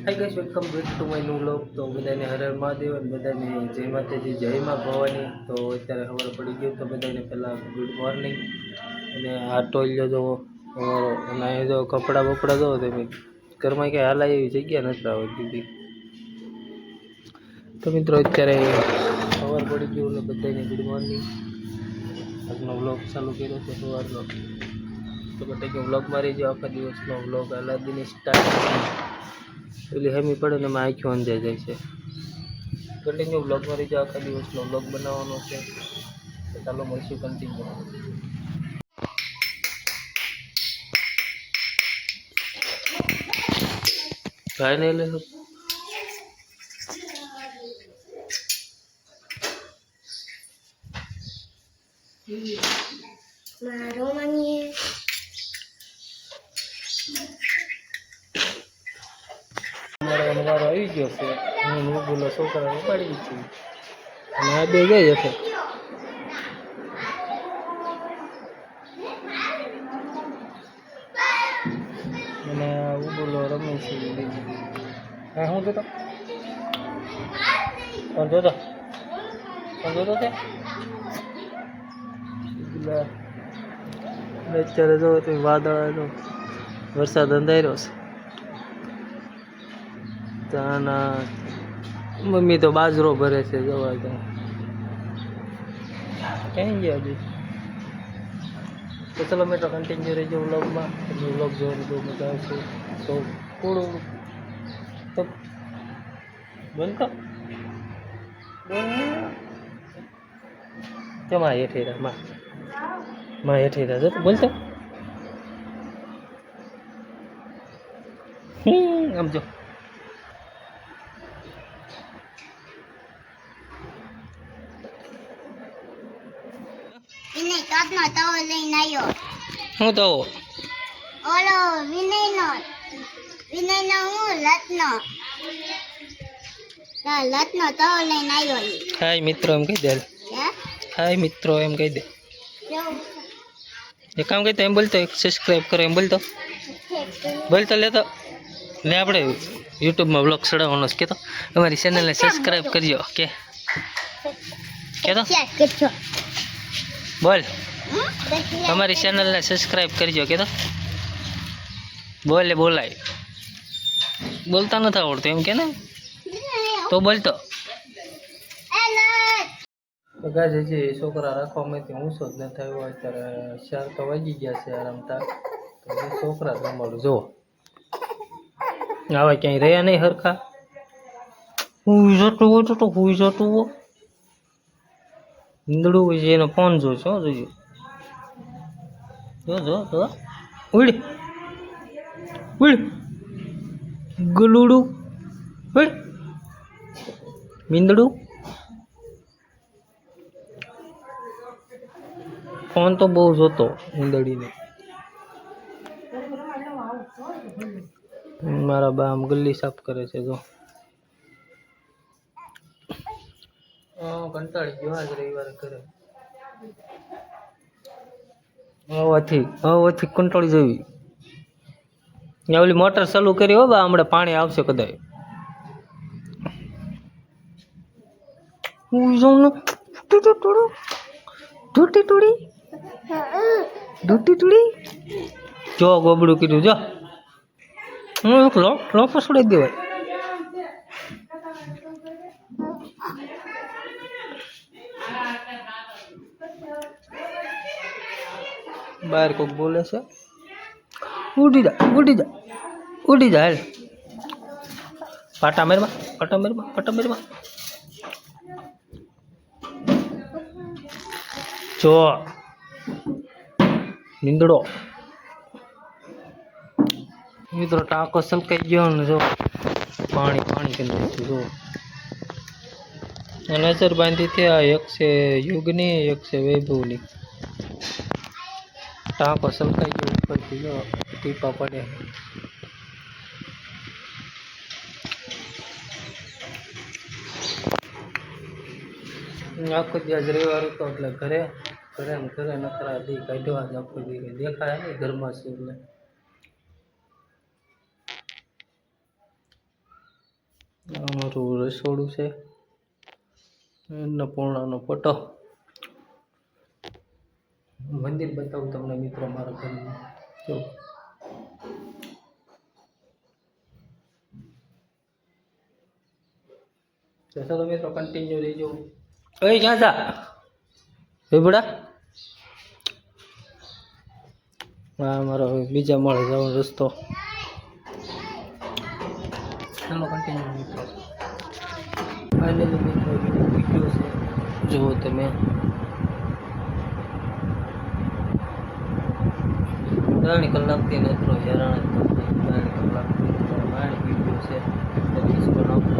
Hi guys, welcome back to my new vlog. તો બધાને હર હર મહાદેવ અને બધાને જય માતાજી, જય માં ભવાની. તો અત્યારે ખબર પડી ગયું તો બધાને પહેલાં ગુડ મોર્નિંગ. અને આ ટોઈલો જોવો અમારો, અને અહીં જો કપડાં બપડા જોવો તમે, ઘરમાં ક્યાંય હાલાય એવી જગ્યા નથી આવતી દીદી. તો મિત્રો અત્યારે ખબર પડી ગયું એટલે બધાને ગુડ મોર્નિંગ. આજનો વ્લોગ ચાલુ કર્યો છે સવારનો. તો બધા વ્લોગ મારી જો આખા દિવસનો વ્લોગ અલાદીની સ્ટાર્ટ પેલી હેમી પડે ને એમાં આંખો અંજાઈ જાય છે. કન્ટિન્યુ વ્લોગ મારી જો આખા દિવસનો વ્લોગ બનાવવાનો છે. તો ચાલો મળશું કન્ટિન્યુ. કાંઈ નહીં લે મારો મની વારો આવી ગયો છે. હું બોલો છોકરા ઉપાડી છું અને આ બે ગઈ હશે. અને બોલો રમે છે. હા હું જોતો કોણ જોતો છે અત્યારે જો તો વાદળ વરસાદ અંધાર્યો છે. ત્યાંના મમ્મી તો બાજરો ભરે છે. જોવા તો ક્યાં ગયા બી. તો ચલો મેં તો કન્ટિન્યુ રહેજો વ્લોગમાં. વ્લોગ જોવાની બહુ મજા આવશે. તો થોડું તો બનતો કેમાં હેઠી રહ્યા માં હેઠી રહ્યા તો બોલતો આમ જો વિનય કાપનો તવો લઈને આવ્યો. હું તો ઓલો વિનયનો હું લતનો તવો લઈને આવ્યો. હાય મિત્રો એમ કહી દે. હે હાય મિત્રો એમ કહી દે. કેવું એક કામ કહી દે, એમ બોલતો, એક સબસ્ક્રાઈબ કરો એમ બોલતો લેતો ને. આપણે યુટ્યુબમાં બ્લોગ ચડાવવાનો છે. કે તો અમારી ચેનલને સબસ્ક્રાઈબ કરજો. કે તો બોલ, અમારી ચેનલને સબસ્ક્રાઈબ કરજો. કે તો બોલાય બોલતા નથી આવડતું એમ કે ને તો બોલતો. તો ગાજ હજી છોકરા રાખવામાંથી ઊંચો જ ન થયો. અત્યારે 4 તો વાગી ગયા છે રમતા. તો છોકરા જ રમાડું જુઓ. આવા ક્યાંય રહ્યા નહીં હરખા. હુઈ જતું હોય તો હુઈ જતું હોય. ઈંદડું હોય છે એનો ફોન જોઈશે. જોયું જો ઉડ ગલુડું ઉડ મીંદડું. ફોન તો બહુ જોતો ઈંદડીને. મારા બા આમ ગલ્લી સાફ કરે છે. જો કંટાળી ગયો આજ રવિવારે ઘરે હવાથી કંટાળી જવી. ઓલી મોટર ચાલુ કરી હો બા, હમણાં પાણી આવશે કદાચ. જો ગોબડું કીધું જો. લોકો છોડી દેવાય. બહાર કોક બોલે છે. ઉડી જા હાલ. પાટા મેરમાં જો નીંદડો. મિત્રો ટાંકો સલકાઈ ગયો ને જો પાણી કરી દીધું. જો નજર બાંધી થયા. એક છે યુગની, એક છે વૈભવની. ટાંકો સલકાઈ ગયો ઉપરથી. જો ટીપા પડે. આખો દિવસ રવિવાર હતો એટલે ઘરે નકરા દી કાઢવા જ આખો દી દેખાય નહીં ઘરમાં છે એટલે. અમારું રસોડું છે, અન્નપૂર્ણાનો ફોટો. મંદિર બતાવું તમને મિત્રો મારા ઘરનું. જો ચાલો મિત્રો કન્ટિન્યુ રહેજો. ઓય ક્યાં જા બડા? હા, મારો બીજા માળે જવાનો રસ્તો. ચાલો કન્ટિન્યુ મિત્રો. ફાઇનલી મિત્રો વિડીયો છે, જુઓ તમે. ત્રણ કલાકથી નતરો હેરાન જ નથી. 3 કલાકથી મારી વિડીયો છે, 25 બનાવું.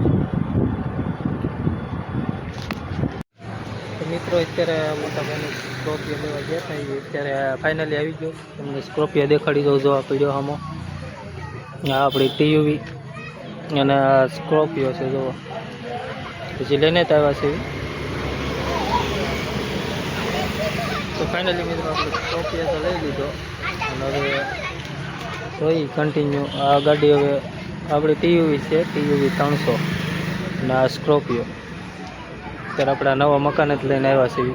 તો મિત્રો અત્યારે મોટા ભાઈને સ્કોર્પિયો લેવા ગયા હતા. અત્યારે ફાઇનલી આવી ગયો. તમને સ્કોર્પિયો દેખાડી દઉં. જો આ પીડ્યો આમાં, આ આપણી ટીયુવી અને આ સ્કોર્પિયો છે. જુઓ પછી લઈને જ આવ્યા છે. તો ફાઇનલી મિત્રો આપણે સ્કોર્પિયો તો લઈ લીધો અને હવે જોઈ કન્ટિન્યુ. આ ગાડી હવે આપણી ટીયુવી છે, ટીયુવી 300 અને આ સ્કોર્પિયો. અત્યારે આપણે નવા મકાન જ લઈને આવ્યા છીએ.